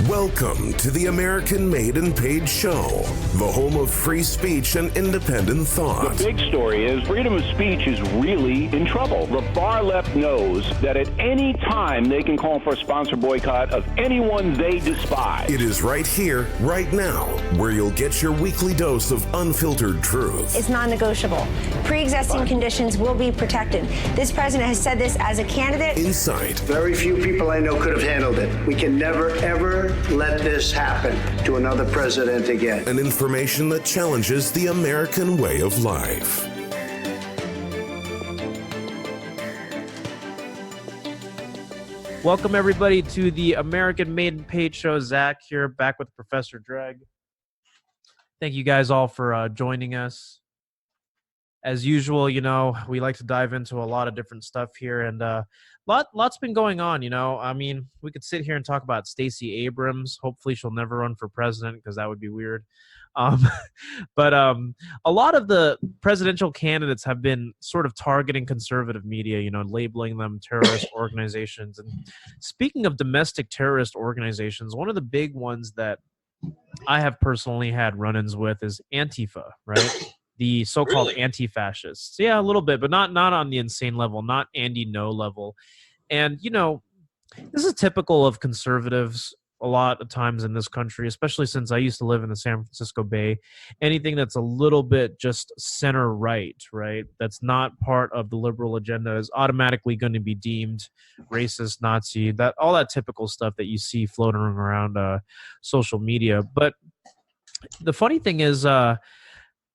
Welcome to the American Made and Paid Show, the home of free speech and independent thought. The big story is freedom of speech is really in trouble. The far left knows that at any time they can call for a sponsor boycott of anyone they despise. It is right here, right now, where you'll get your weekly dose of unfiltered truth. It's non-negotiable. Pre-existing conditions will be protected. This president has said this as a candidate. Insight. Very few people I know could have handled it. We can never, ever let this happen to another president again. And information that challenges the American way of life. Welcome, everybody, to the American Made and Paid Show. Zach here, back with Professor Dreg. Thank you guys all for joining us. As usual, you know, we like to dive into a lot of different stuff here, and lots been going on, you know. I mean, we could sit here and talk about Stacey Abrams. Hopefully she'll never run for president because that would be weird. But a lot of the presidential candidates have been sort of targeting conservative media, you know, labeling them terrorist organizations. And speaking of domestic terrorist organizations, one of the big ones that I have personally had run-ins with is Antifa, right? The so-called anti-fascists. Yeah, a little bit, but not on the insane level, not Andy No level. And, you know, this is typical of conservatives a lot of times in this country, especially since I used to live in the San Francisco Bay. Anything that's a little bit just center-right, right, that's not part of the liberal agenda is automatically going to be deemed racist, Nazi, that all that typical stuff that you see floating around social media. But the funny thing is,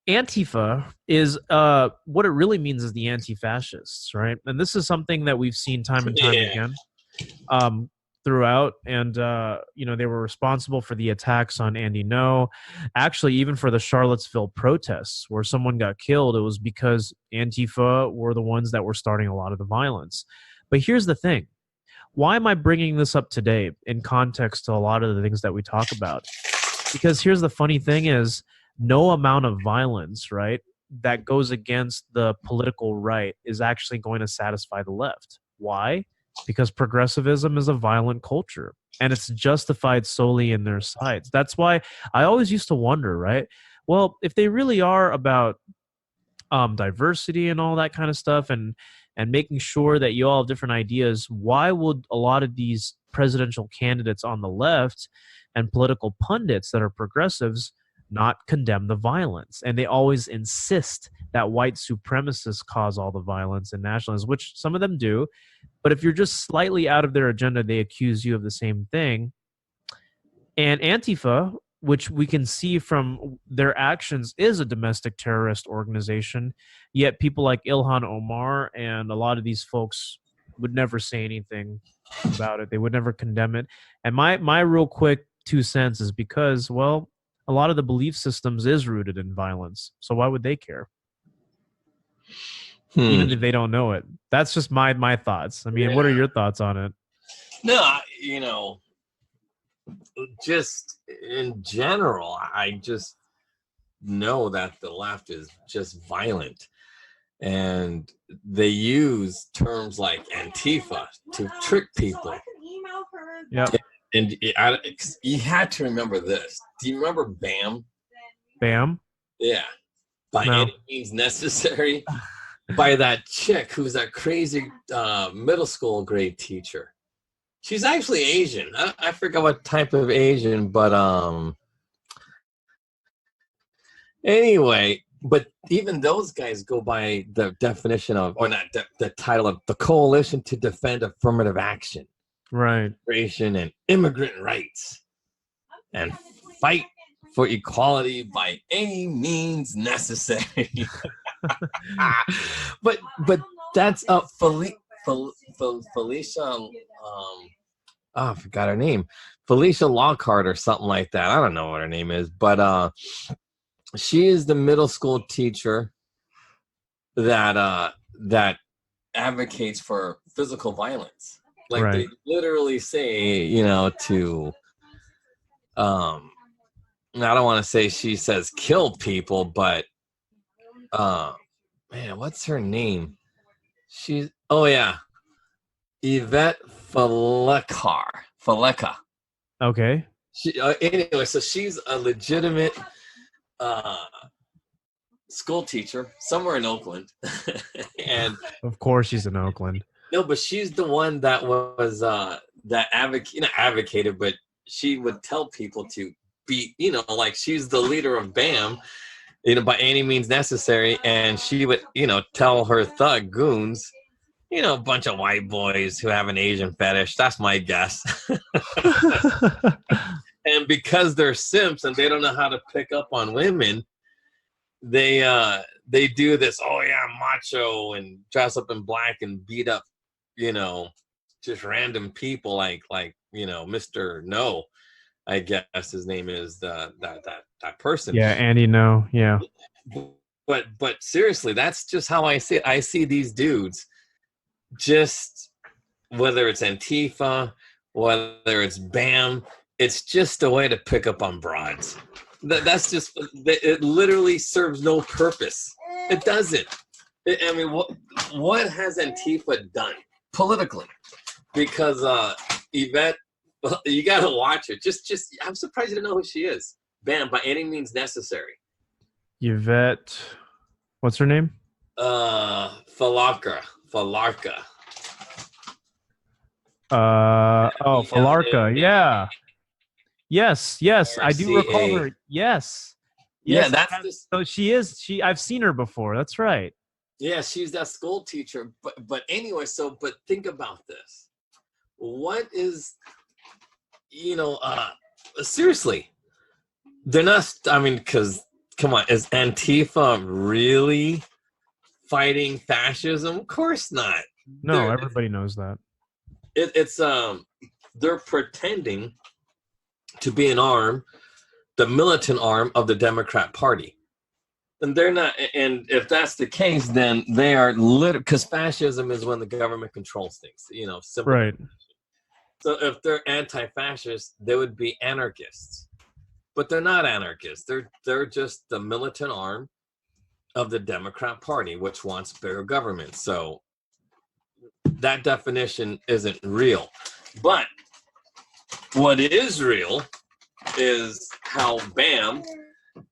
Antifa is what it really means is the anti-fascists, right? And this is something that we've seen time and time again throughout. And, you know, they were responsible for the attacks on Andy No. Actually, even for the Charlottesville protests where someone got killed, it was because Antifa were the ones that were starting a lot of the violence. But here's the thing. Why am I bringing this up today in context to a lot of the things that we talk about? Because here's the funny thing is, no amount of violence, right, that goes against the political right is actually going to satisfy the left. Why? Because progressivism is a violent culture, and it's justified solely in their sides. That's why I always used to wonder, right? Well, if they really are about diversity and all that kind of stuff and making sure that you all have different ideas, why would a lot of these presidential candidates on the left and political pundits that are progressives not condemn the violence? And they always insist that white supremacists cause all the violence and nationalism, which some of them do. But if you're just slightly out of their agenda, they accuse you of the same thing. And Antifa, which we can see from their actions, is a domestic terrorist organization. Yet people like Ilhan Omar and a lot of these folks would never say anything about it. They would never condemn it. And my real quick 2 cents is because, well, a lot of the belief systems is rooted in violence. So why would they care? Even if they don't know it. That's just my thoughts. I mean, What are your thoughts on it? No, you know, just in general, I just know that the left is just violent. And they use terms like Antifa to trick people. Yeah. And you had to remember this. Do you remember BAM? BAM? Yeah. By any means necessary. By that chick who's that crazy middle school grade teacher. She's actually Asian. I forgot what type of Asian, but anyway, but even those guys go by the definition of, or not the title of the Coalition to Defend Affirmative Action. Right. And immigrant rights and fight for equality by any means necessary. but that's Felicia I forgot her name. Felicia Lockhart or something like that. I don't know what her name is, but she is the middle school teacher that advocates for physical violence. Like right. They literally say, you know, to I don't want to say she says kill people, but man, what's her name? She's Yvette Faleca. Okay. Anyway, so she's a legitimate school teacher somewhere in Oakland. And of course she's in Oakland. no, but she's the one that was that advocated, but she would tell people to be, like she's the leader of BAM, by any means necessary. And she would, tell her thug goons, a bunch of white boys who have an Asian fetish. That's my guess. And because they're simps and they don't know how to pick up on women, they do this, oh yeah, macho, and dress up in black and beat up, just random people like Mr. No, I guess his name is that person. Yeah, Andy No, yeah. But seriously, that's just how I see it. I see these dudes, just whether it's Antifa, whether it's BAM, it's just a way to pick up on broads. That's just, it literally serves no purpose. It doesn't. I mean, what has Antifa done politically? Because Yvette, you got to watch her. Just, I'm surprised you didn't know who she is. BAM, by any means necessary. Yvette, what's her name? Falarka. Falarka, yeah. Yes, I do recall her. Yes. Yeah, that's just, so she is. I've seen her before. That's right. Yeah, she's that school teacher. But anyway, but think about this. What is, seriously, they're not. I mean, because come on, is Antifa really fighting fascism? Of course not. No, everybody knows that. It's they're pretending to be an arm, the militant arm of the Democrat Party. And they're not, and if that's the case, then they are because fascism is when the government controls things, simple. Right. So if they're anti-fascist, they would be anarchists. But they're not anarchists. They're just the militant arm of the Democrat Party, which wants bigger government. So that definition isn't real. But what is real is how BAM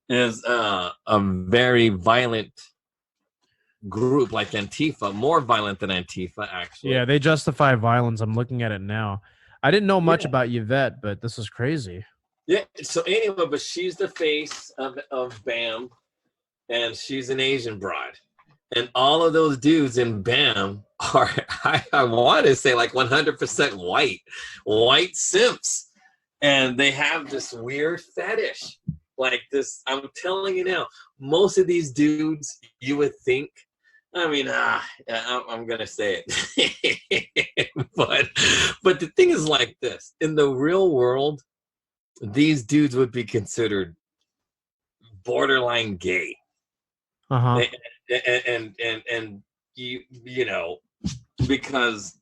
is a very violent group like Antifa, more violent than Antifa, actually. Yeah, they justify violence. I'm looking at it now. I didn't know much about Yvette, but this is crazy. Yeah, so anyway, but she's the face of BAM, and she's an Asian broad. And all of those dudes in BAM are, I want to say, like 100% white simps. And they have this weird fetish. Like this, I'm telling you now, most of these dudes, you would think, I mean, I'm going to say it. but the thing is like this. In the real world, these dudes would be considered borderline gay. Uh-huh. And because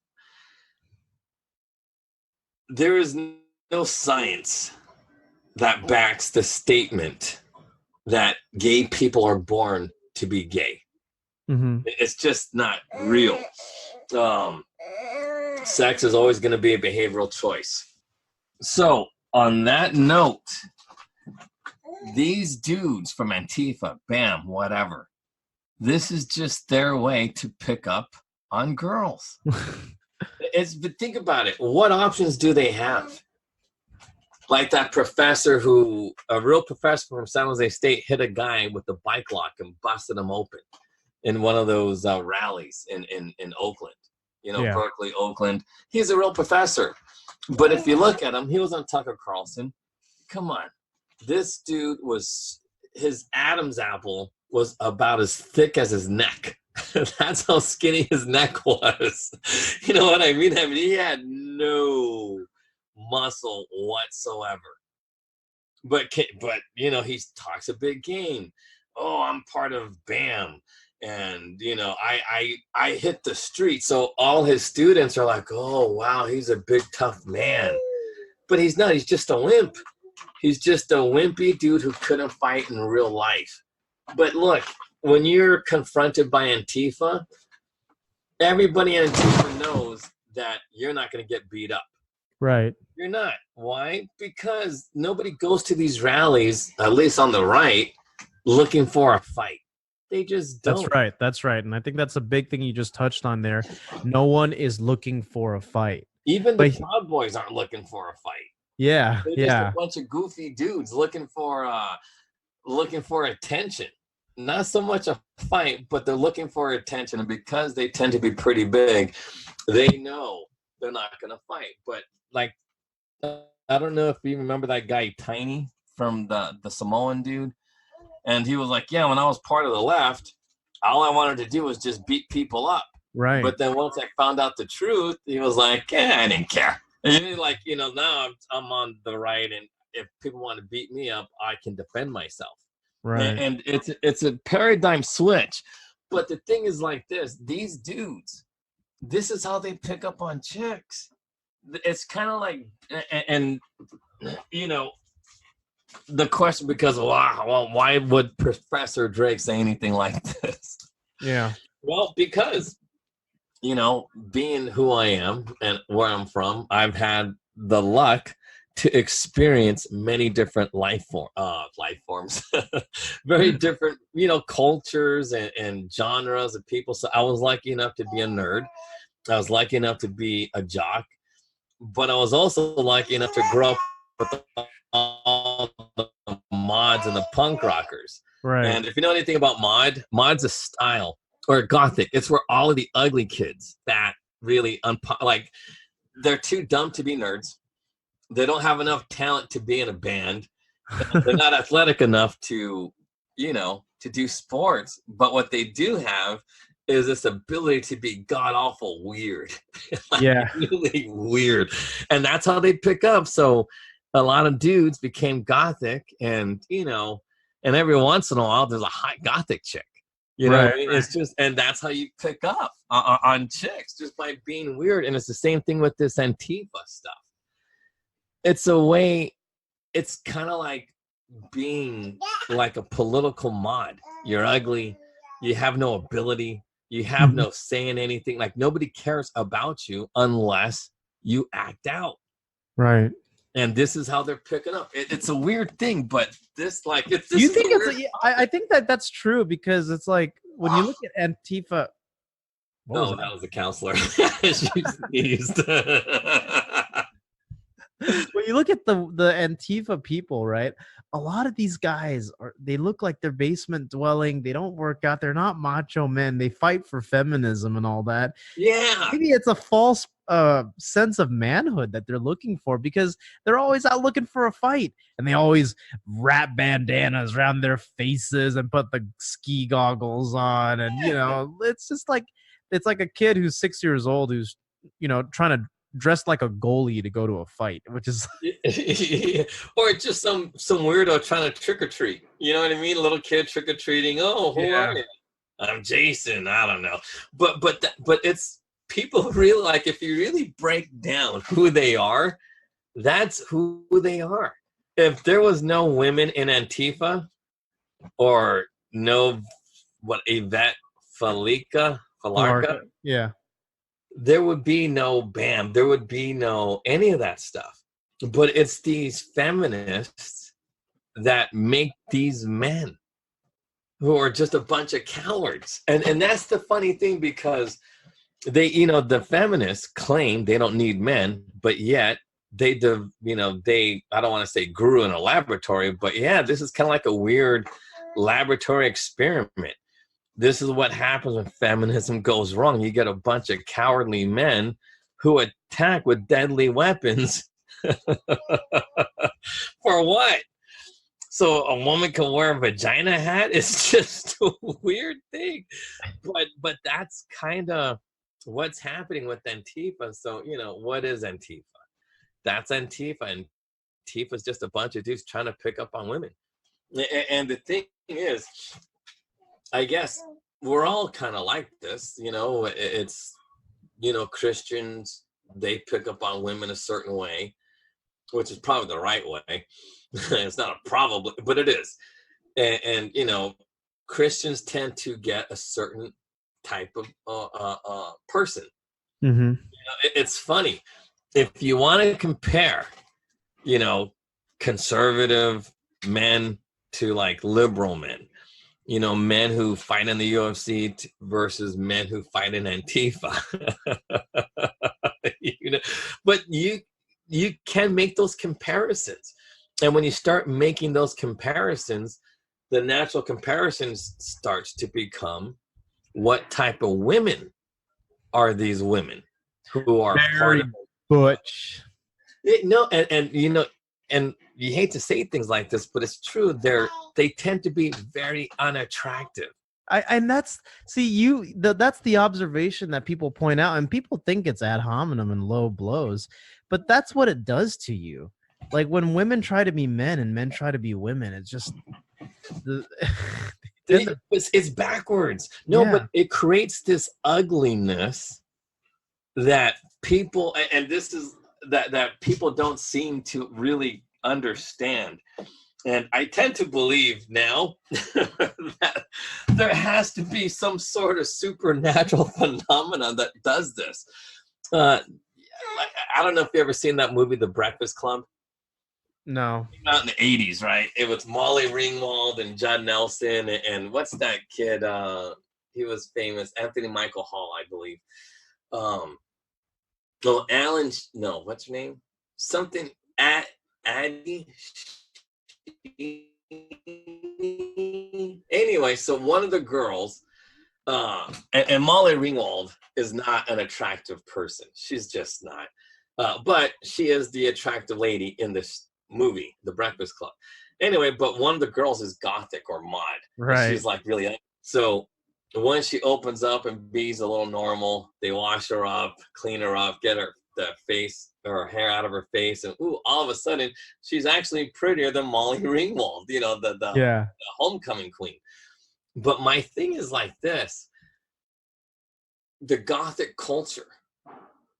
there is no science that backs the statement that gay people are born to be gay. Mm-hmm. It's just not real. Sex is always going to be a behavioral choice. So on that note, these dudes from Antifa, BAM, whatever, this is just their way to pick up on girls. But think about it. What options do they have? Like that professor a real professor from San Jose State hit a guy with a bike lock and busted him open in one of those rallies in Oakland. Berkeley, Oakland. He's a real professor. But if you look at him, he was on Tucker Carlson. Come on. This dude his Adam's apple was about as thick as his neck. That's how skinny his neck was. You know what I mean? I mean, he had no muscle whatsoever. But he talks a big game. Oh, I'm part of BAM. And, I hit the street. So all his students are like, oh, wow, he's a big, tough man. But he's not. He's just a wimp. He's just a wimpy dude who couldn't fight in real life. But look, when you're confronted by Antifa, everybody in Antifa knows that you're not going to get beat up. Right. You're not. Why? Because nobody goes to these rallies, at least on the right, looking for a fight. They just don't. That's right. That's right. And I think that's a big thing you just touched on there. No one is looking for a fight. Even the But Proud Boys aren't looking for a fight. yeah, They're just a bunch of goofy dudes looking for attention. Not so much a fight, but they're looking for attention. And because they tend to be pretty big, they know they're not going to fight. But like, I don't know if you remember that guy Tiny from the Samoan dude. And he was like, yeah, when I was part of the left, all I wanted to do was just beat people up. right. But then once I found out the truth, he was like, I didn't care. And like, now I'm on the right, and if people want to beat me up, I can defend myself. Right. And it's a paradigm switch. But the thing is like this, these dudes, this is how they pick up on chicks. It's kind of like, and the question, because why would Professor Drake say anything like this? Yeah. Well, because being who I am and where I'm from, I've had the luck to experience many different life forms, very different, cultures and genres of people. So I was lucky enough to be a nerd. I was lucky enough to be a jock, but I was also lucky enough to grow up with all the mods and the punk rockers. Right. And if you know anything about mod's a style, or gothic. It's where all of the ugly kids that really they're too dumb to be nerds. They don't have enough talent to be in a band. They're not athletic enough to do sports. But what they do have is this ability to be god awful weird. Really weird. And that's how they pick up. So a lot of dudes became gothic, and and every once in a while there's a hot gothic chick. Right. It's just, and that's how you pick up on chicks, just by being weird. And it's the same thing with this Antifa stuff. It's a way, it's kind of like being like a political mod. You're ugly. You have no ability. You have no say in anything. Like, nobody cares about you unless you act out. Right. And this is how they're picking up. It's a weird thing, but this, like, it's. Do you think I think that's true, because it's like when you look at Antifa. That was a counselor. She sneezed. When you look at the Antifa people, right? A lot of these guys they look like they're basement dwelling. They don't work out. They're not macho men. They fight for feminism and all that. Yeah. Maybe it's a false sense of manhood that they're looking for, because they're always out looking for a fight, and they always wrap bandanas around their faces and put the ski goggles on, and it's just like, it's like a kid who's 6 years old who's trying to dress like a goalie to go to a fight, which is or just some weirdo trying to trick or treat. You know what I mean? A little kid trick or treating. Oh, who are you? I'm Jason. I don't know, but it's people really, like, if you really break down who they are, that's who they are. If there was no women in Antifa, or no Yvette Falarca, yeah, there would be no BAM. There would be no any of that stuff. But it's these feminists that make these men who are just a bunch of cowards. And that's the funny thing, because they, the feminists claim they don't need men, but yet they I don't want to say grew in a laboratory, but yeah, this is kind of like a weird laboratory experiment. This is what happens when feminism goes wrong. You get a bunch of cowardly men who attack with deadly weapons. For what? So a woman can wear a vagina hat? It's just a weird thing. But that's kind of what's happening with Antifa. So, what is Antifa? That's Antifa. Antifa is just a bunch of dudes trying to pick up on women. And the thing is, I guess we're all kind of like this, it's, Christians, they pick up on women a certain way, which is probably the right way. It's not a problem, but it is. And Christians tend to get a certain type of person. Mm-hmm. It's funny. if you want to compare, you know, conservative men to like liberal men, you know, men who fight in the UFC versus men who fight in Antifa. You know, but you can make those comparisons. And when you start making those comparisons, the natural comparison starts to become, what type of women are these women who are Very butch. No, and you know, and you hate to say things like this, but it's true. They tend to be very unattractive. And that's that's the observation that people point out, and people think it's ad hominem and low blows, but that's what it does to you. Like when women try to be men and men try to be women, it's just it's backwards. No, yeah. But it creates this ugliness that people, and this is that people don't seem to really understand. And I tend to believe now that there has to be some sort of supernatural phenomenon that does this. I don't know if you ever seen that movie, The Breakfast Club. No. It came out in the 80s, right? It was Molly Ringwald and Judd Nelson and what's that kid? He was famous, Anthony Michael Hall, I believe. What's her name? Something Addie. Anyway, so one of the girls, and Molly Ringwald is not an attractive person. She's just not. But she is the attractive lady in this movie, The Breakfast Club. Anyway, but one of the girls is gothic or mod. Right. She's like really. So when she opens up and be's a little normal, they wash her up, clean her up, get her her hair out of her face, and all of a sudden she's actually prettier than Molly Ringwald, you know, the homecoming queen. But my thing is like this: the gothic culture,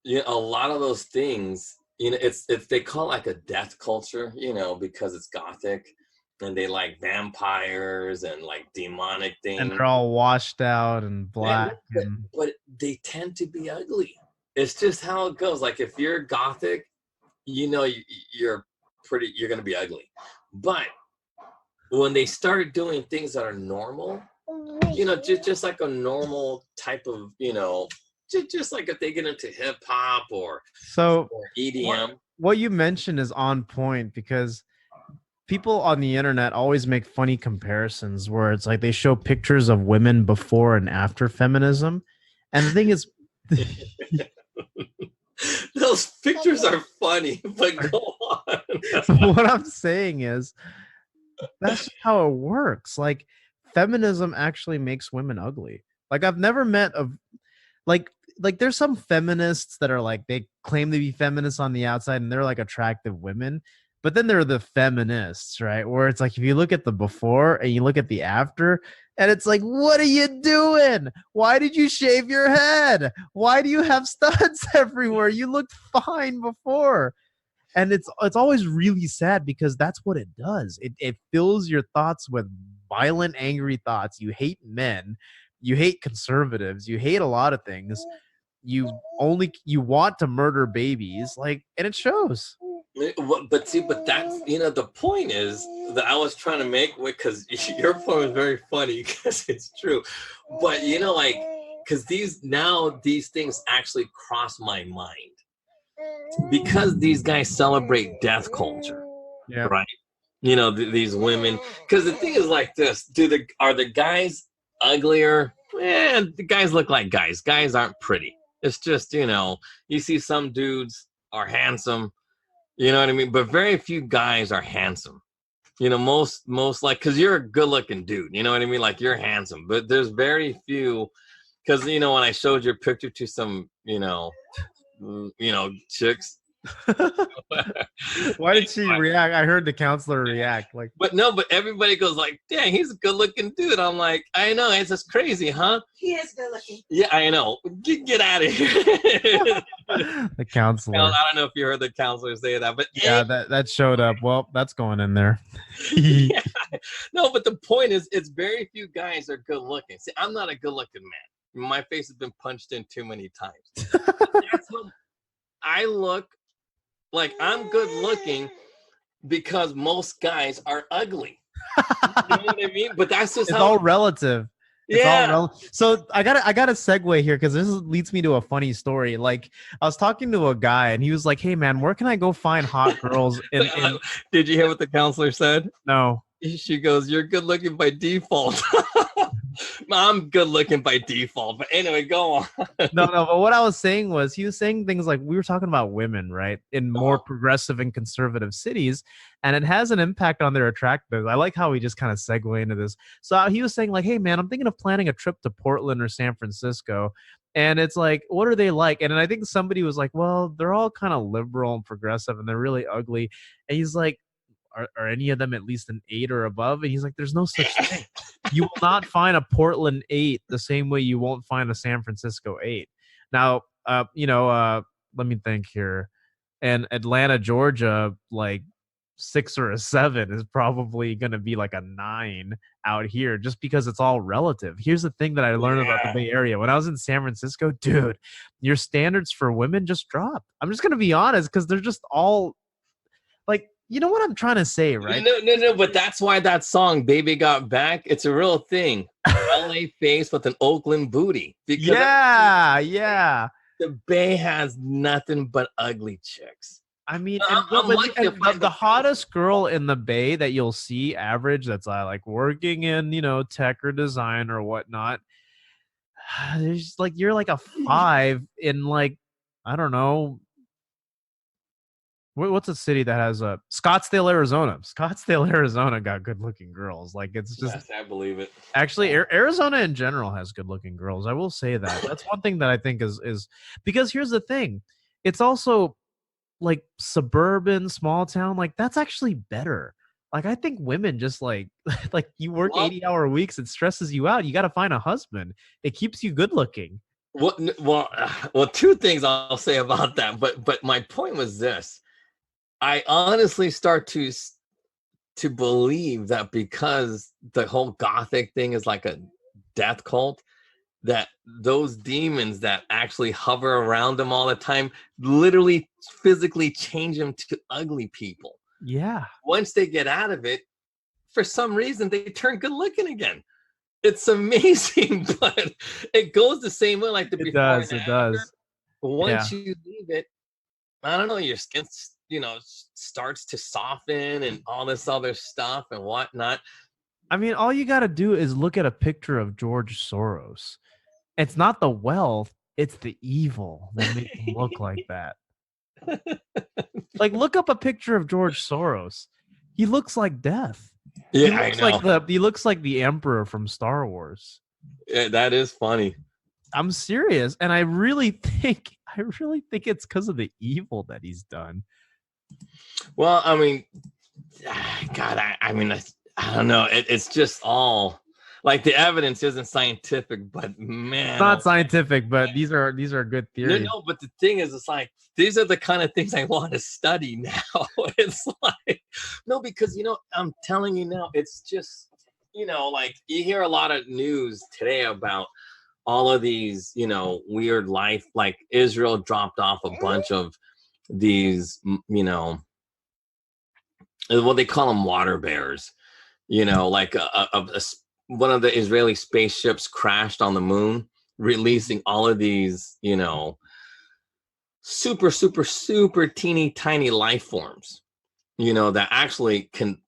you know, a lot of those things, you know, it's they call it like a death culture, you know, because it's gothic and they like vampires and like demonic things, and they're all washed out and black. But they tend to be ugly. It's just how it goes. Like if you're gothic, you know, you're going to be ugly. But when they start doing things that are normal, you know, just like a normal type of, you know, just like if they get into hip hop or EDM. What you mentioned is on point, because people on the internet always make funny comparisons where it's like they show pictures of women before and after feminism. And the thing is, those pictures are funny, but go on. What I'm saying is that's just how it works. Like feminism actually makes women ugly. Like I've never met like there's some feminists that are like, they claim to be feminists on the outside and they're like attractive women, but then there are the feminists, right? Where it's like, if you look at the before and you look at the after, and it's like, what are you doing? Why did you shave your head? Why do you have studs everywhere? You looked fine before. And it's always really sad, because that's what it does. It fills your thoughts with violent, angry thoughts. You hate men. You hate conservatives. You hate a lot of things. You want to murder babies, like, and it shows. But that's, you know, the point is that I was trying to make, because your point was very funny, because it's true. But, you know, like, because these things actually cross my mind, because these guys celebrate death culture, right? You know, these women, because the thing is like this: are the guys uglier? The guys look like guys. Guys aren't pretty. It's just, you know, you see some dudes are handsome. You know what I mean? But very few guys are handsome. You know, most like, because you're a good looking dude. You know what I mean? Like, you're handsome. But there's very few, because, you know, when I showed your picture to some, you know, chicks. Why did she react? I heard the counselor react like. But everybody goes like, "Dang, he's a good-looking dude." I'm like, I know, it's just crazy, huh? He is good-looking. Yeah, I know. Get out of here. The counselor. I don't know if you heard the counselor say that, but yeah, that showed up. Well, that's going in there. Yeah. No, but the point is, it's very few guys are good-looking. See, I'm not a good-looking man. My face has been punched in too many times. That's how I look Like, I'm good looking because most guys are ugly. You know what I mean? But that's just It's how all relative. It's yeah. all so I gotta segue here because this leads me to a funny story. Like I was talking to a guy and he was like, "Hey man, where can I go find hot girls?" In Did you hear what the counselor said? no, She goes, "You're good looking by default." I'm good looking by default. But anyway, go on. no. But what I was saying was, he was saying things like we were talking about women, right, in more progressive and conservative cities, and it has an impact on their attractiveness. I like how we just kind of segue into this. So he was saying like, "Hey man, I'm thinking of planning a trip to Portland or San Francisco." And it's like, what are they like? And then I think somebody was like, well, they're all kind of liberal and progressive and they're really ugly. And he's like, are any of them at least an 8 or above? And he's like, there's no such thing. You will not find a Portland 8 the same way you won't find a San Francisco 8. Now, let me think here. And Atlanta, Georgia, like 6 or a 7 is probably going to be like a 9 out here just because it's all relative. Here's the thing that I learned about the Bay Area. When I was in San Francisco, dude, your standards for women just dropped. I'm just going to be honest because they're just all like, you know what I'm trying to say, right? No, but that's why that song "Baby Got Back," it's a real thing. LA face with an Oakland booty. Because yeah. The Bay has nothing but ugly chicks. I mean, the hottest girl in the Bay that you'll see average that's like working in, tech or design or whatnot. There's like, you're like a 5 in like, I don't know. What's a city that has a Scottsdale, Arizona? Scottsdale, Arizona got good looking girls. Like it's just, yes, I believe it. Actually, Arizona in general has good looking girls. I will say that. That's one thing that I think is because here's the thing. It's also like suburban, small town. Like that's actually better. Like I think women just like you work 80-hour weeks. It stresses you out. You got to find a husband. It keeps you good looking. Well, two things I'll say about that. But my point was this. I honestly start to believe that because the whole Gothic thing is like a death cult, that those demons that actually hover around them all the time literally physically change them to ugly people. Yeah. Once they get out of it, for some reason, they turn good looking again. It's amazing, but it goes the same way like the before and after. It does. Once you leave it, I don't know, your skin starts to soften and all this other stuff and whatnot. I mean, all you got to do is look at a picture of George Soros. It's not the wealth, it's the evil that makes him look like that. Like, look up a picture of George Soros. He looks like death. Yeah, he looks like the Emperor from Star Wars. Yeah, that is funny. I'm serious, and I really think it's because of the evil that he's done. Well, I mean, God, I don't know. It's just all like the evidence isn't scientific, but man, it's not scientific, but these are good theories. No, but the thing is, it's like these are the kind of things I want to study now. It's like no, because I'm telling you now, it's just like you hear a lot of news today about all of these weird life, like Israel dropped off a bunch of these what they call them water bears, like one of the Israeli spaceships crashed on the moon, releasing all of these super super super teeny tiny life forms that actually can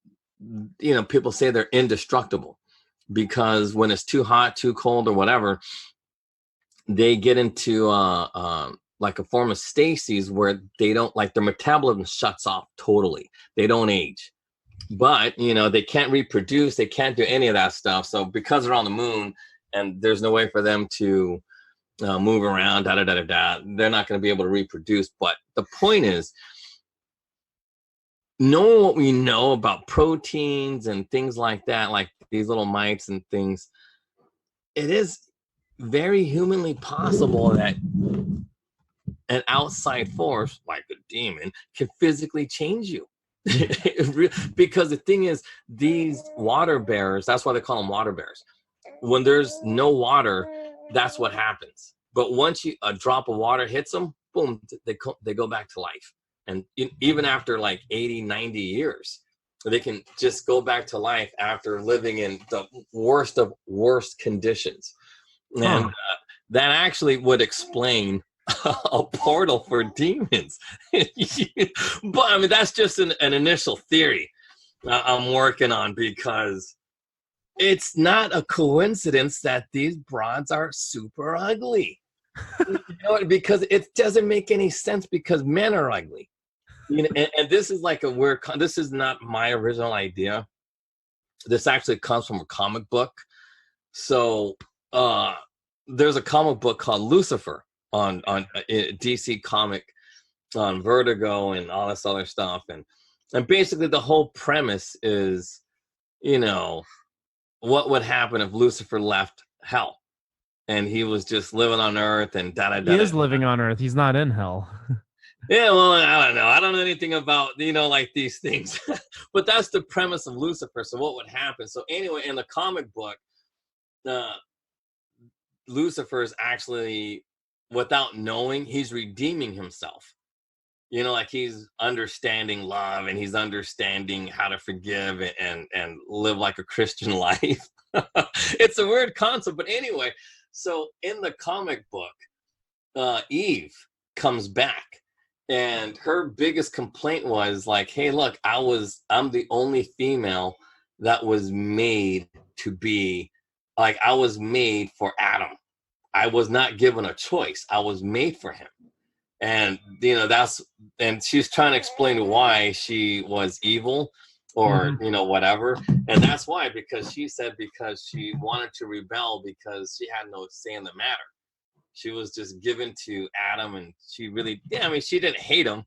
people say they're indestructible because when it's too hot, too cold, or whatever, they get into like a form of stasis where they don't, like, their metabolism shuts off totally. They don't age, but they can't reproduce. They can't do any of that stuff. So because they're on the moon and there's no way for them to move around, they're not going to be able to reproduce. But the point is, knowing what we know about proteins and things like that, like these little mites and things, it is very humanly possible that an outside force like a demon can physically change you. Because the thing is, these water bearers, that's why they call them water bears. When there's no water, that's what happens. But once a drop of water hits them, boom, they go back to life. And even after like 80, 90 years, they can just go back to life after living in the worst of worst conditions. And that actually would explain a portal for demons. But I mean, that's just an initial theory I'm working on, because it's not a coincidence that these broads are super ugly. You know, because it doesn't make any sense, because men are ugly. You know, and this is like a weird, this is not my original idea. This actually comes from a comic book. So there's a comic book called Lucifer on DC comic, on Vertigo and all this other stuff. And basically the whole premise is, you know, what would happen if Lucifer left hell and he was just living on Earth and He is living on Earth. He's not in hell. Yeah, well, I don't know. I don't know anything about, you know, like these things. But that's the premise of Lucifer. So what would happen? So anyway, in the comic book, Lucifer is actually, without knowing, he's redeeming himself. You know, like he's understanding love, and he's understanding how to forgive and live like a Christian life. It's a weird concept. But anyway, so in the comic book, Eve comes back. And her biggest complaint was like, hey, look, I'm the only female that was made to be, like, I was made for Adam. I was not given a choice. I was made for him. And, you know, and she's trying to explain why she was evil or, you know, whatever. And that's why, because she said, because she wanted to rebel because she had no say in the matter. She was just given to Adam, and she really, I mean, she didn't hate him,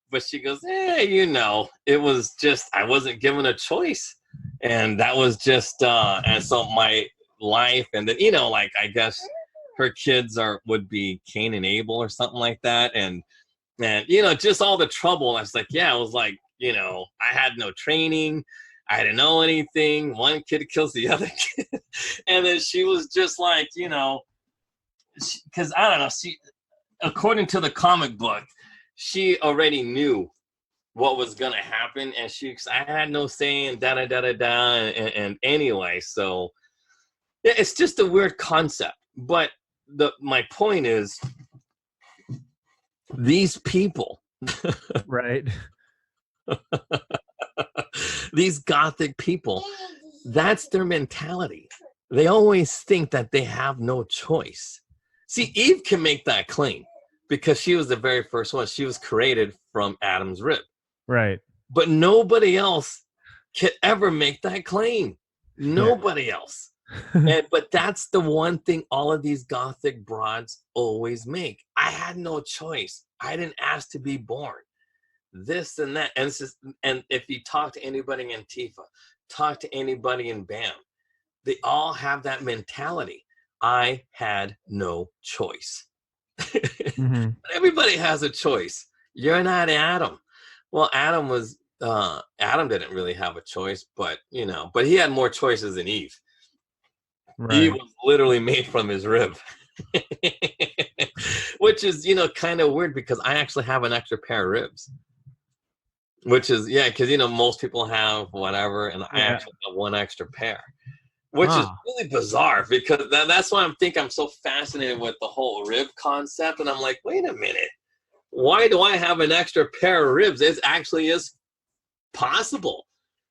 but she goes, you know, it was just, I wasn't given a choice. And that was just, and so my life, and then, you know, like, I guess her kids would be Cain and Abel or something like that. And, you know, just all the trouble. I was like, yeah, it was like, you know, I had no training. I didn't know anything. One kid kills the other kid. And then she was just like, you know, because I don't know, she, according to the comic book, she already knew what was gonna happen, and I had no say in and anyway, so yeah, it's just a weird concept. But my point is, these people, right? These gothic people, that's their mentality. They always think that they have no choice. See, Eve can make that claim because she was the very first one. She was created from Adam's rib. Right. But nobody else can ever make that claim. Nobody else. But that's the one thing all of these gothic broads always make. I had no choice. I didn't ask to be born. This and that. And if you talk to anybody in Antifa, talk to anybody in BAM, they all have that mentality. I had no choice. Everybody has a choice. You're not Adam. Well, Adam didn't really have a choice, but, you know, but he had more choices than Eve. Right. Eve was literally made from his rib. Which is, you know, kind of weird, because I actually have an extra pair of ribs. Which is, yeah, because, you know, most people have whatever, and I actually have one extra pair. Which is really bizarre, because that's why I'm so fascinated with the whole rib concept. And I'm like, wait a minute. Why do I have an extra pair of ribs? It actually is possible.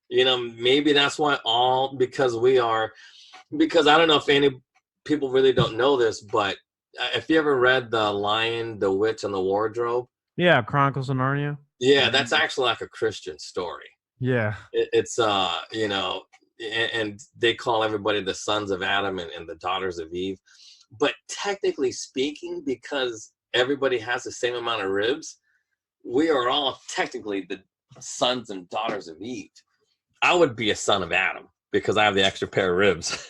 You know, maybe that's why because I don't know if any people really don't know this, but if you ever read The Lion, the Witch, and the Wardrobe. Yeah, Chronicles of Narnia. Yeah, that's actually like a Christian story. Yeah. It's you know, and they call everybody the sons of Adam and the daughters of Eve. But technically speaking, because everybody has the same amount of ribs, we are all technically the sons and daughters of Eve. I would be a son of Adam because I have the extra pair of ribs.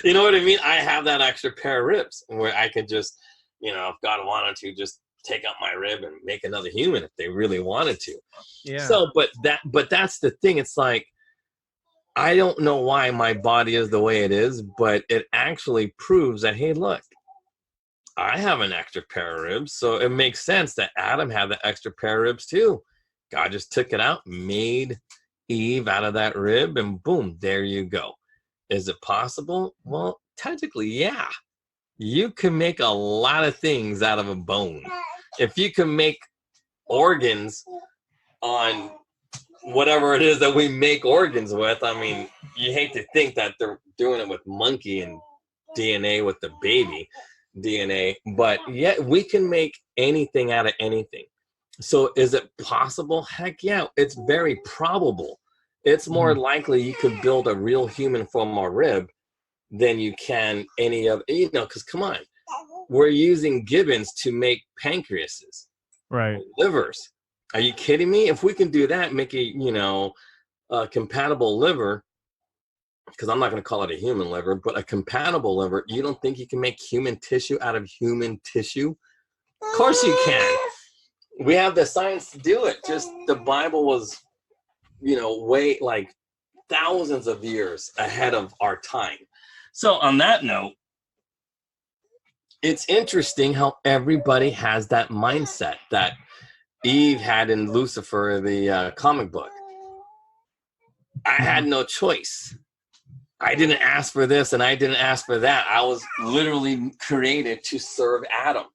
You know what I mean? I have that extra pair of ribs where I could just, you know, if God wanted to, just take out my rib and make another human if they really wanted to. Yeah. So, but that's the thing. It's like, I don't know why my body is the way it is, but it actually proves that, hey, look, I have an extra pair of ribs, so it makes sense that Adam had the extra pair of ribs too. God just took it out, made Eve out of that rib, and boom, there you go. Is it possible? Well, technically, yeah. You can make a lot of things out of a bone. If you can make organs on whatever it is that we make organs with, I mean, you hate to think that they're doing it with monkey and DNA with the baby DNA, but yet we can make anything out of anything. So is it possible? Heck yeah, it's very probable. It's more likely you could build a real human from a rib than you can any of, because come on, we're using gibbons to make pancreases, right? Livers. Are you kidding me? If we can do that, make a, a compatible liver, because I'm not going to call it a human liver, but a compatible liver, you don't think you can make human tissue out of human tissue? Of course you can. We have the science to do it. Just the Bible was, way like thousands of years ahead of our time. So on that note, it's interesting how everybody has that mindset that Eve had in Lucifer, the comic book. I had no choice. I didn't ask for this and I didn't ask for that. I was literally created to serve Adam.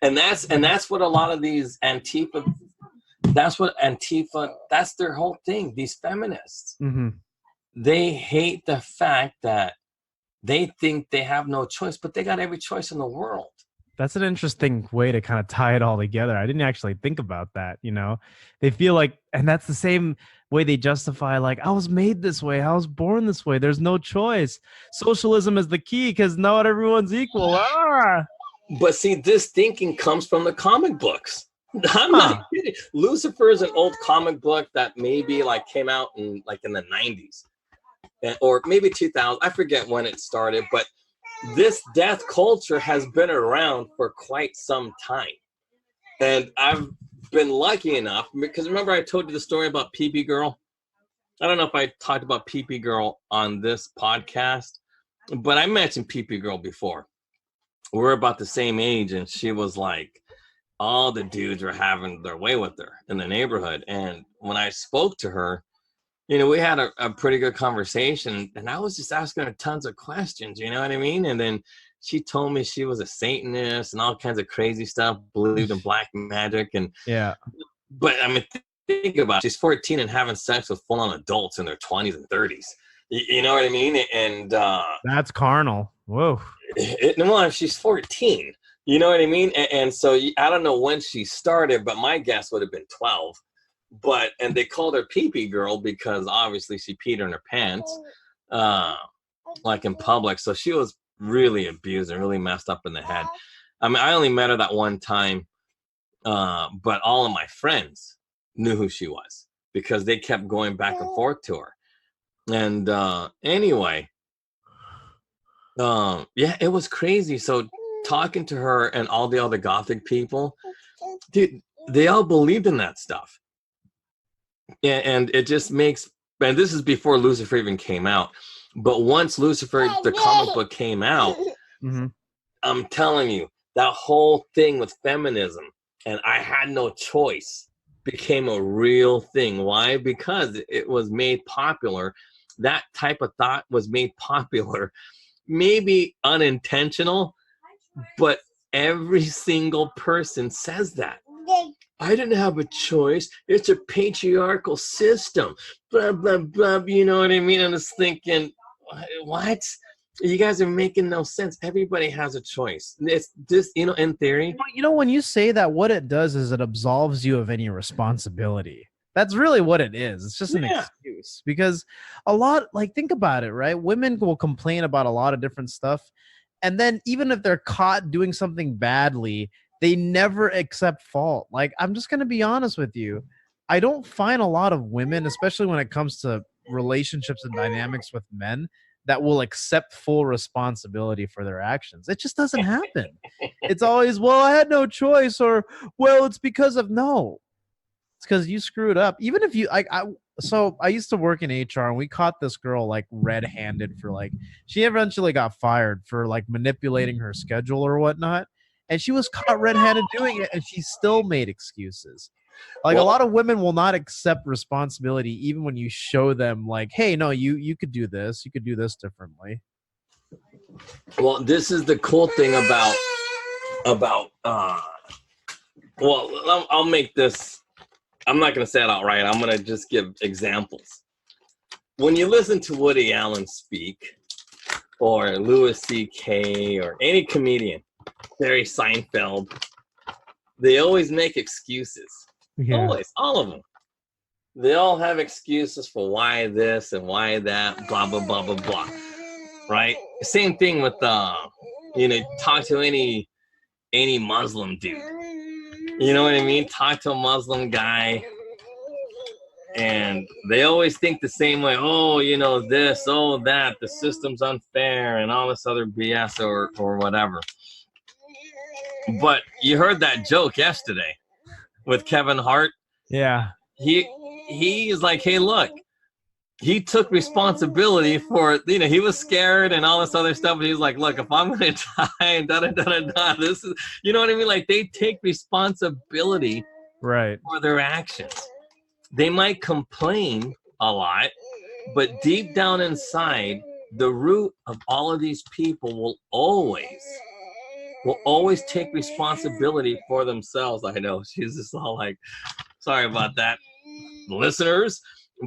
and that's what a lot of these Antifa, that's their whole thing. These feminists, they hate the fact that they think they have no choice, but they got every choice in the world. That's an interesting way to kind of tie it all together. I didn't actually think about that. They feel like, and that's the same way they justify, like, I was made this way, I was born this way, there's no choice. Socialism is the key because not everyone's equal. But see, this thinking comes from the comic books. I'm not kidding. Lucifer is an old comic book that maybe like came out in the 90s or maybe 2000. I forget when it started, but this death culture has been around for quite some time. And I've been lucky enough, because remember I told you the story about Pee-Pee Girl? I don't know if I talked about Pee-Pee Girl on this podcast, but I mentioned Pee-Pee Girl before. We're about the same age, and she was like, all the dudes were having their way with her in the neighborhood. And when I spoke to her, we had a pretty good conversation, and I was just asking her tons of questions, you know what I mean? And then she told me she was a Satanist and all kinds of crazy stuff, believed in black magic. And but I mean, think about it. She's 14 and having sex with full-on adults in their 20s and 30s. You know what I mean? And that's carnal. Whoa. Well, she's 14. You know what I mean? And so I don't know when she started, but my guess would have been 12. And they called her Pee-Pee Girl because obviously she peed in her pants, like in public. So she was really abused and really messed up in the head. I mean, I only met her that one time, but all of my friends knew who she was because they kept going back and forth to her. And anyway, it was crazy. So talking to her and all the other Gothic people, dude, they all believed in that stuff. And it just makes, and this is before Lucifer even came out, but once Lucifer, the comic book came out, I'm telling you, that whole thing with feminism and I had no choice became a real thing. Why? Because it was made popular. That type of thought was made popular, maybe unintentional, but every single person says that. I didn't have a choice. It's a patriarchal system. Blah, blah, blah. You know what I mean? And I was thinking, what? You guys are making no sense. Everybody has a choice. It's this, in theory. When you say that, what it does is it absolves you of any responsibility. That's really what it is. It's just an excuse. Because think about it, right? Women will complain about a lot of different stuff. And then even if they're caught doing something badly, they never accept fault. Like, I'm just going to be honest with you. I don't find a lot of women, especially when it comes to relationships and dynamics with men, that will accept full responsibility for their actions. It just doesn't happen. It's always, well, I had no choice, or, well, it's because of, no. It's because you screwed up. Even if you, so I used to work in HR, and we caught this girl like red-handed for like, she eventually got fired for like manipulating her schedule or whatnot, and she was caught red-handed doing it, and she still made excuses. Like, a lot of women will not accept responsibility even when you show them like, hey, no, you could do this, you could do this differently. Well, this is the cool thing about well, I'll make this, I'm not going to say it outright. I'm going to just give examples. When you listen to Woody Allen speak, or Louis C.K., or any comedian, Jerry Seinfeld, they always make excuses. Yeah. Always, all of them. They all have excuses for why this and why that, blah, blah, blah, blah, blah. Right? Same thing with, you know, talk to any Muslim dude. You know what I mean? Talk to a Muslim guy, and they always think the same way. Oh, you know, this, oh, that, the system's unfair, and all this other BS or whatever. But you heard that joke yesterday with Kevin Hart. Yeah. He is like, hey, look, he took responsibility for, you know, he was scared and all this other stuff. But he's like, look, if I'm going to die and da-da-da-da-da, this is, you know what I mean? Like, they take responsibility Right. for their actions. They might complain a lot, but deep down inside, the root of all of these people will always take responsibility for themselves. I know, she's just all like, sorry about that, listeners.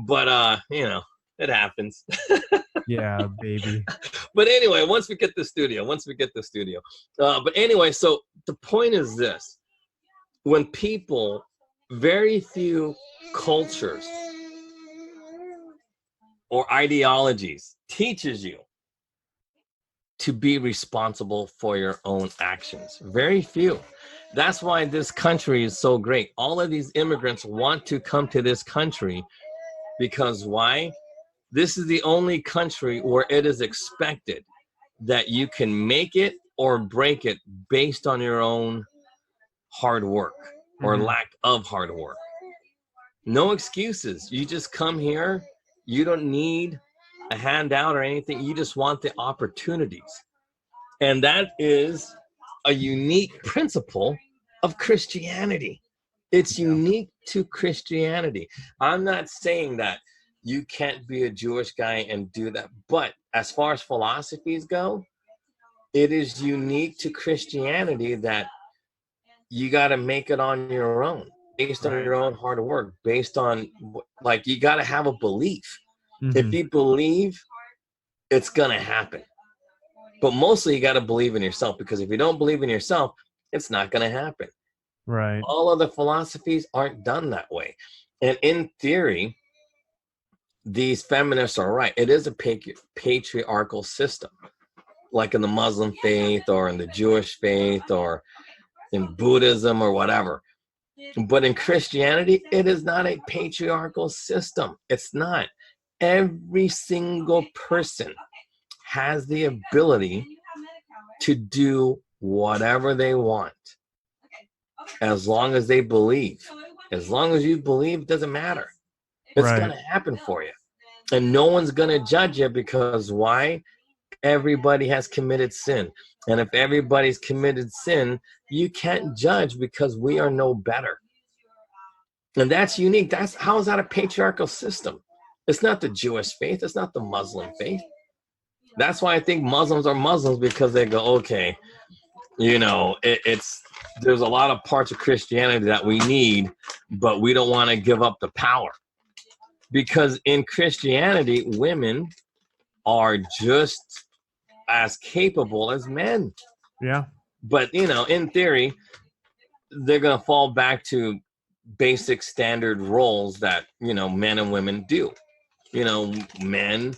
But, you know, it happens. Yeah, baby. But anyway, once we get the studio. But anyway, so the point is this. When people, very few cultures or ideologies teaches you to be responsible for your own actions. Very few. That's why this country is so great. All of these immigrants want to come to this country. Because why? This is the only country where it is expected that you can make it or break it based on your own hard work or lack of hard work. No excuses. You just come here. You don't need a handout or anything. You just want the opportunities. And that is a unique principle of Christianity. It's unique to Christianity. I'm not saying that you can't be a Jewish guy and do that. But as far as philosophies go, it is unique to Christianity that you got to make it on your own, based on your own hard work, based on, like, you got to have a belief. If you believe, it's going to happen. But mostly you got to believe in yourself, because if you don't believe in yourself, it's not going to happen. Right. All other philosophies aren't done that way. And in theory, these feminists are right. It is a patriarchal system, like in the Muslim faith or in the Jewish faith or in Buddhism or whatever. But in Christianity, it is not a patriarchal system. It's not. Every single person has the ability to do whatever they want, as long as they believe. As long as you believe, it doesn't matter. It's going to happen for you. And no one's going to judge you, because why? Everybody has committed sin. And if everybody's committed sin, you can't judge, because we are no better. And that's unique. How is that a patriarchal system? It's not the Jewish faith. It's not the Muslim faith. That's why I think Muslims are Muslims, because they go, okay, you know, there's a lot of parts of Christianity that we need, but we don't want to give up the power. Because in Christianity, women are just as capable as men. Yeah. But, you know, in theory, they're going to fall back to basic standard roles that, you know, men and women do. You know, men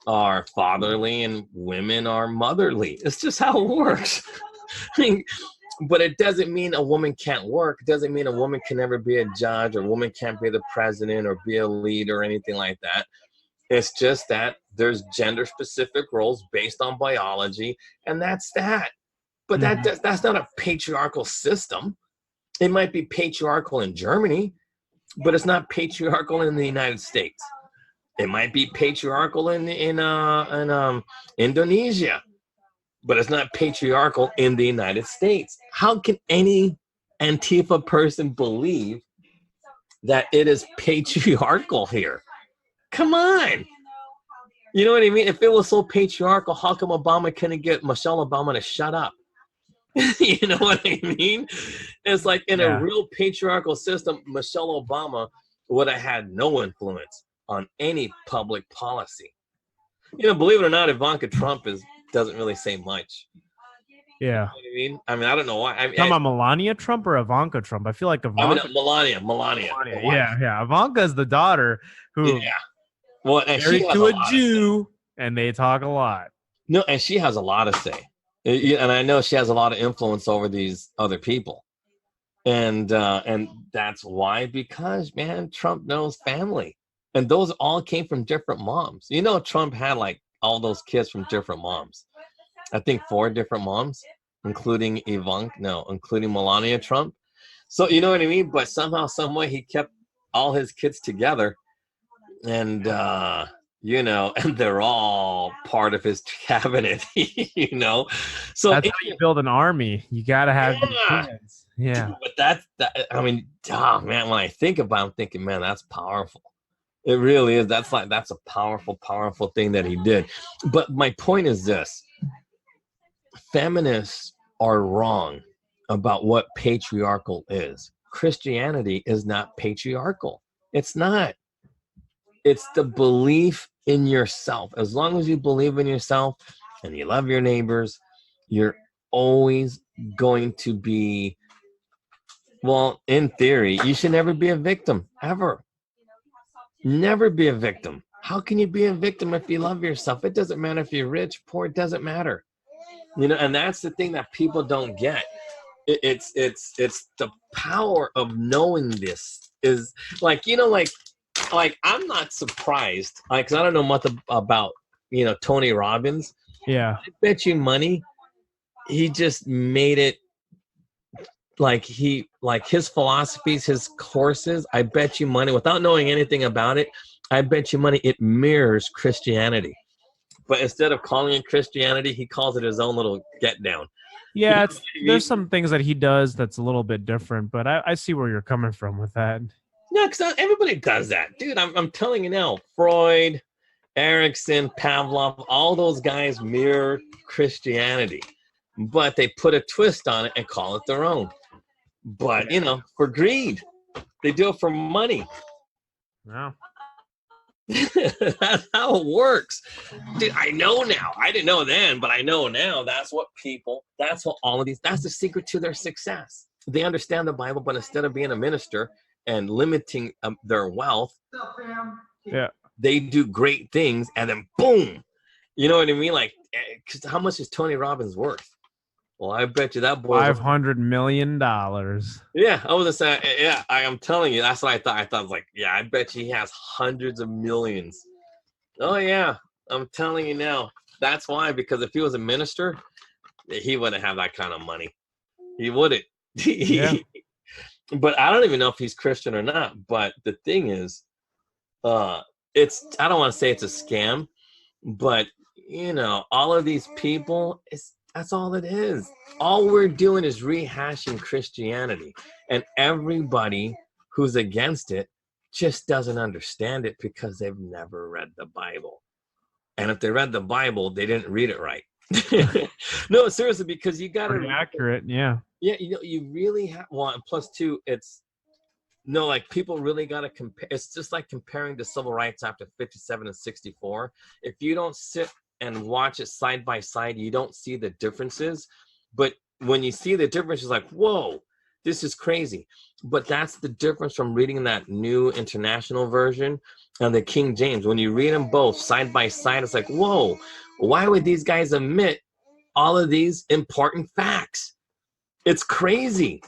are fatherly and women are motherly. It's just how it works. I mean, but it doesn't mean a woman can't work. It doesn't mean a woman can never be a judge, or a woman can't be the president or be a leader or anything like that. It's just that there's gender-specific roles based on biology, and that's that. But that's not a patriarchal system. It might be patriarchal in Germany, but it's not patriarchal in the United States. It might be patriarchal in Indonesia, but it's not patriarchal in the United States. How can any Antifa person believe that it is patriarchal here? Come on. You know what I mean? If it was so patriarchal, how come Obama couldn't get Michelle Obama to shut up? You know what I mean? It's like in a real patriarchal system, Michelle Obama would have had no influence on any public policy. You know, believe it or not, Ivanka Trump doesn't really say much. Yeah. You know what I mean, I don't know why. Talking about Melania Trump or Ivanka Trump? I feel like Ivanka. Melania. Yeah. Ivanka's the daughter who Well, and married she has to a Jew, and they talk a lot. No, and she has a lot to say. And I know she has a lot of influence over these other people. And that's why, because, man, Trump knows family. And those all came from different moms. You know, Trump had like all those kids from different moms. I think 4 different moms, including Melania Trump. So, you know what I mean? But somehow, some way, he kept all his kids together. And, you know, and they're all part of his cabinet, you know. So that's how you build an army. You got to have these kids. Yeah. But I mean, oh, man, when I think about it, I'm thinking, man, that's powerful. It really is. That's a powerful, powerful thing that he did. But my point is this. Feminists are wrong about what patriarchal is. Christianity is not patriarchal. It's not. It's the belief in yourself. As long as you believe in yourself and you love your neighbors, you're always going to be, well, in theory, you should never be a victim, ever. Never be a victim. How can you be a victim if you love yourself? It doesn't matter if you're rich, poor, it doesn't matter. You know, and that's the thing that people don't get. It's the power of knowing this is like, you know, like I'm not surprised, because I don't know much about, you know, Tony Robbins. Yeah. I bet you money he just made it like his philosophies, his courses, I bet you money, without knowing anything about it, I bet you money it mirrors Christianity. But instead of calling it Christianity, he calls it his own little get down. Yeah, there's some things that he does that's a little bit different, but I see where you're coming from with that. No, because everybody does that. Dude, I'm telling you now, Freud, Erickson, Pavlov, all those guys mirror Christianity. But they put a twist on it and call it their own. But, you know, for greed. They do it for money. No. That's how it works. Dude, I know now. I didn't know then, but I know now. That's what all of these, that's the secret to their success. They understand the Bible, but instead of being a minister and limiting their wealth, they do great things, and then boom. You know what I mean? Like, cause how much is Tony Robbins worth? Well, I bet you that boy $500 million. Yeah, I was just saying. Yeah, I am telling you, that's what I thought. I thought, I was like, yeah, I bet you he has hundreds of millions. Oh yeah, I'm telling you now. That's why, because if he was a minister, he wouldn't have that kind of money. He wouldn't. Yeah. But I don't even know if he's Christian or not. But the thing is, I don't want to say it's a scam, but you know, all of these people, that's all it is. All we're doing is rehashing Christianity. And everybody who's against it just doesn't understand it because they've never read the Bible. And if they read the Bible, they didn't read it right. No, seriously, because you got to... accurate, yeah. Yeah, you know, you really have... Well, and plus two, like people really got to compare. It's just like comparing the civil rights after 57 and 64. If you don't sit and watch it side by side, you don't see the differences. But when you see the difference, it's like, whoa, this is crazy. But that's the difference from reading that new international version and the King James. When you read them both side by side, it's like, whoa, why would these guys omit all of these important facts? It's crazy.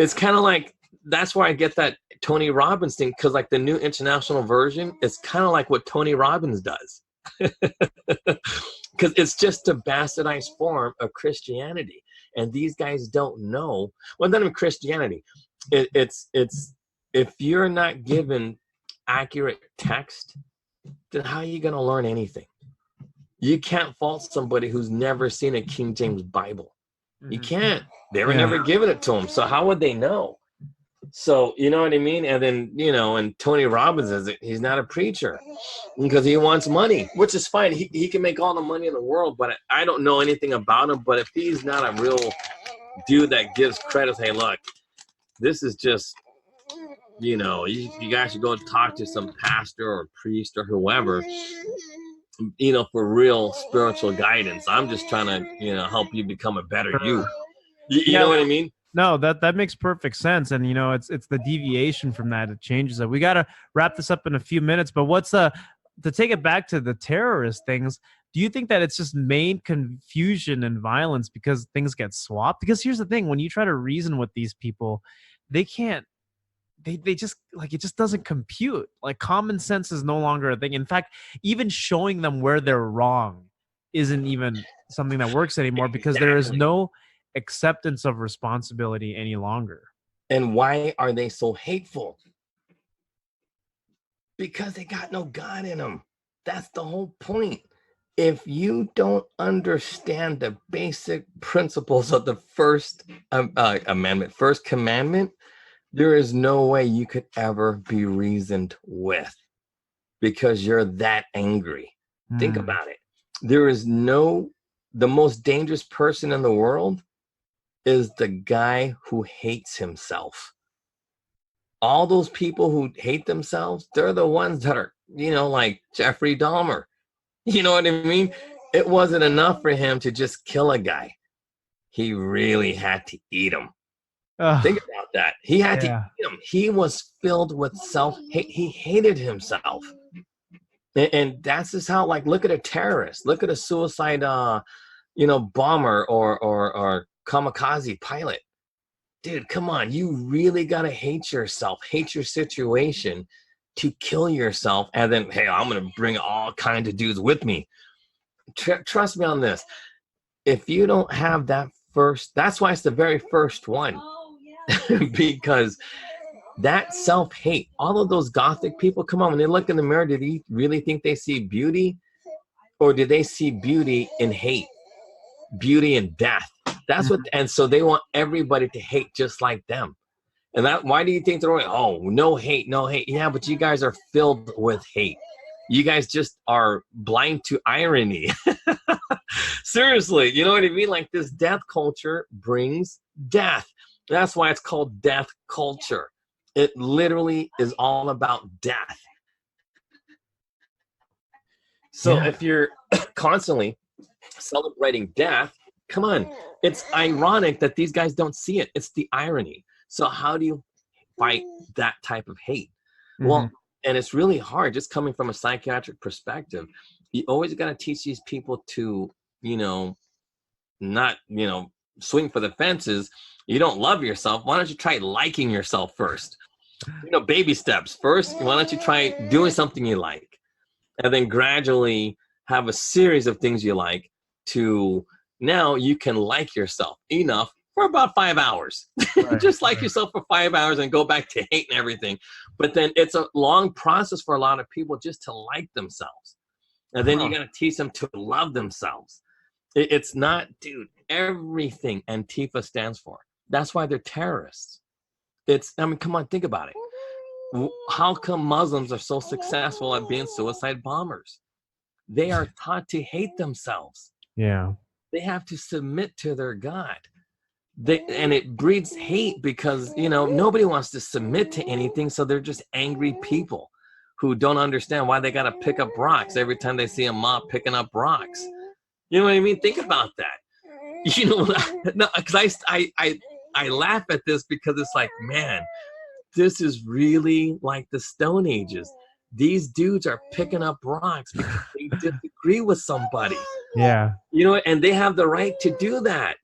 It's kind of like, that's why I get that Tony Robbins thing, because like the new international version, it's kind of like what Tony Robbins does. Because it's just a bastardized form of Christianity, and these guys don't know. Well, not even Christianity. It's if you're not given accurate text, then how are you going to learn anything? You can't fault somebody who's never seen a King James Bible. You can't. They were never given it to them. So how would they know? So, you know what I mean? And then, you know, and Tony Robbins is he's not a preacher because he wants money, which is fine. He can make all the money in the world, but I don't know anything about him. But if he's not a real dude that gives credit, hey, look, this is just, you know, you guys should go talk to some pastor or priest or whoever, you know, for real spiritual guidance. I'm just trying to, you know, help you become a better you. You know what I mean? No, that makes perfect sense. And, you know, it's the deviation from that. It changes it. We got to wrap this up in a few minutes. But what's to take it back to the terrorist things, do you think that it's just made confusion and violence because things get swapped? Because here's the thing. When you try to reason with these people, they can't. They just, like, it just doesn't compute. Like, common sense is no longer a thing. In fact, even showing them where they're wrong isn't even something that works anymore because there is no acceptance of responsibility any longer. And why are they so hateful? Because they got no God in them. That's the whole point. If you don't understand the basic principles of the first amendment, first commandment, there is no way you could ever be reasoned with because you're that angry. Think about it. There is the most dangerous person in the world is the guy who hates himself. All those people who hate themselves, they're the ones that are, you know, like Jeffrey Dahmer. You know what I mean? It wasn't enough for him to just kill a guy. He really had to eat him. Think about that. He had to eat him. He was filled with self-hate. He hated himself. And that's just how, like, look at a terrorist. Look at a suicide, you know, bomber or kamikaze pilot. Dude, come on. You really got to hate yourself, hate your situation to kill yourself. And then, hey, I'm going to bring all kinds of dudes with me. Trust me on this. If you don't have that first, that's why it's the very first one. Because that self-hate, all of those gothic people, come on, when they look in the mirror, do they really think they see beauty? Or do they see beauty in hate? Beauty in death? That's what, and so they want everybody to hate just like them. And that, why do you think they're like, oh, no hate, no hate? Yeah, but you guys are filled with hate. You guys just are blind to irony. Seriously, you know what I mean? Like, this death culture brings death. That's why it's called death culture. It literally is all about death. So if you're constantly celebrating death, come on. It's ironic that these guys don't see it. It's the irony. So how do you fight that type of hate? Well, and it's really hard just coming from a psychiatric perspective. You always got to teach these people to, you know, not, you know, swing for the fences. You don't love yourself. Why don't you try liking yourself first? You know, baby steps. First, why don't you try doing something you like? And then gradually have a series of things you like to now you can like yourself enough for about 5 hours. Right, just like yourself for 5 hours and go back to hating everything. But then it's a long process for a lot of people just to like themselves. And then you got to teach them to love themselves. It's not, dude, everything Antifa stands for. That's why they're terrorists. I mean, come on, think about it. How come Muslims are so successful at being suicide bombers? They are taught to hate themselves. Yeah. They have to submit to their God. And it breeds hate because, you know, nobody wants to submit to anything. So they're just angry people who don't understand why they got to pick up rocks every time they see a mob picking up rocks. You know what I mean? Think about that. You know, no, because I laugh at this because it's like, man, this is really like the Stone Ages. These dudes are picking up rocks because they disagree with somebody. Yeah. You know, and they have the right to do that.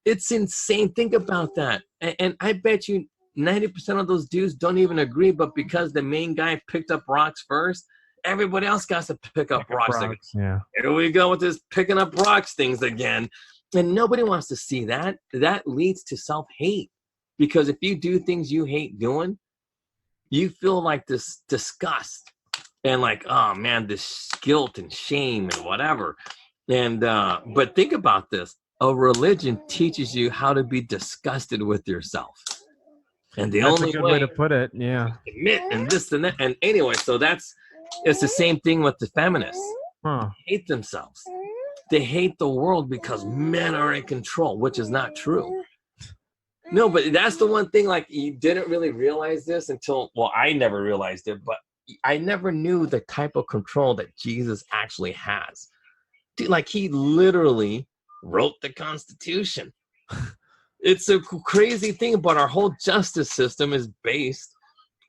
It's insane. Think about that. And I bet you 90% of those dudes don't even agree, but because the main guy picked up rocks first, everybody else got to pick up rocks. Yeah. Here we go with this picking up rocks things again. And nobody wants to see that. That leads to self-hate. Because if you do things you hate doing, you feel like this disgust and like, oh man, this guilt and shame and whatever. And but think about this. A religion teaches you how to be disgusted with yourself. And the That's only a good way way to put it. Yeah. admit and this and that. And anyway, so it's the same thing with the feminists. Huh. They hate themselves. They hate the world because men are in control, which is not true. No, but that's the one thing, like, you didn't really realize this until, well, I never realized it, but I never knew the type of control that Jesus actually has. Dude, like, he literally wrote the Constitution. It's a crazy thing, but our whole justice system is based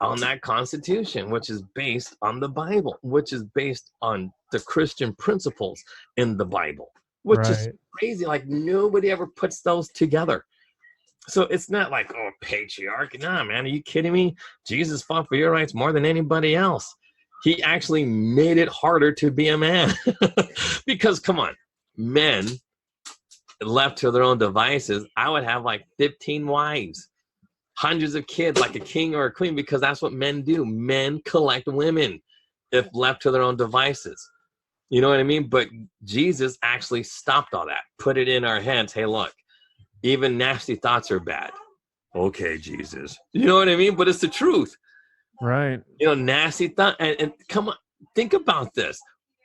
on that Constitution, which is based on the Bible, which is based on the Christian principles in the Bible, which is crazy. Like, nobody ever puts those together. So it's not like, oh, patriarchy. Nah, man, are you kidding me? Jesus fought for your rights more than anybody else. He actually made it harder to be a man. Because, come on, men left to their own devices, I would have like 15 wives, hundreds of kids, like a king or a queen, because that's what men do. Men collect women if left to their own devices. You know what I mean? But Jesus actually stopped all that, put it in our heads. Hey, look, even nasty thoughts are bad. Okay, Jesus. You know what I mean? But it's the truth. Right. You know, nasty thought. And come on, think about this.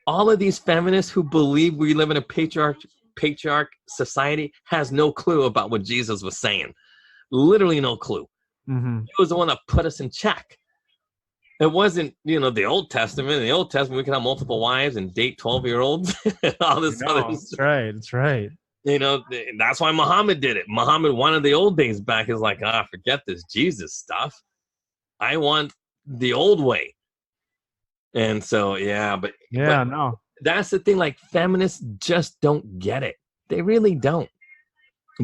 All of these feminists who believe we live in a patriarch society has no clue about what Jesus was saying. Literally no clue. Mm-hmm. He was the one that put us in check. It wasn't, the Old Testament. In the Old Testament, we could have multiple wives and date 12-year-olds. All this other stuff. That's right. That's right. That's why Muhammad did it. Muhammad wanted the old days back. Is like, forget this Jesus stuff. I want the old way. And so, but that's the thing. Like, feminists just don't get it. They really don't.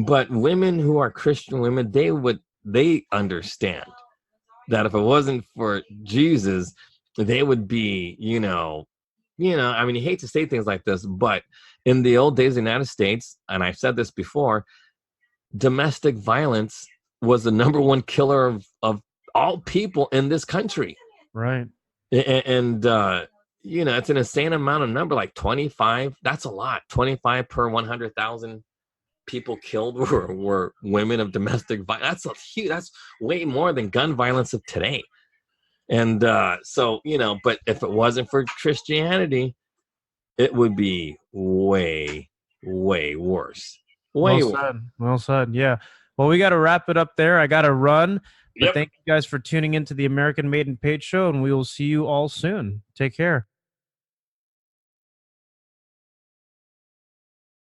But women who are Christian women, they understand that if it wasn't for Jesus, they would be, I mean, you hate to say things like this, but in the old days in the United States, and I've said this before, domestic violence was the number one killer of all people in this country. Right. And it's an insane amount of number, like 25. That's a lot. 25 per 100,000 people killed were women of domestic violence. That's way more than gun violence of today. And but if it wasn't for Christianity, it would be way, way worse. Well said. Yeah. Well, we got to wrap it up there. I got to run. But thank you guys for tuning into the American Made and Paid show, and we will see you all soon. Take care.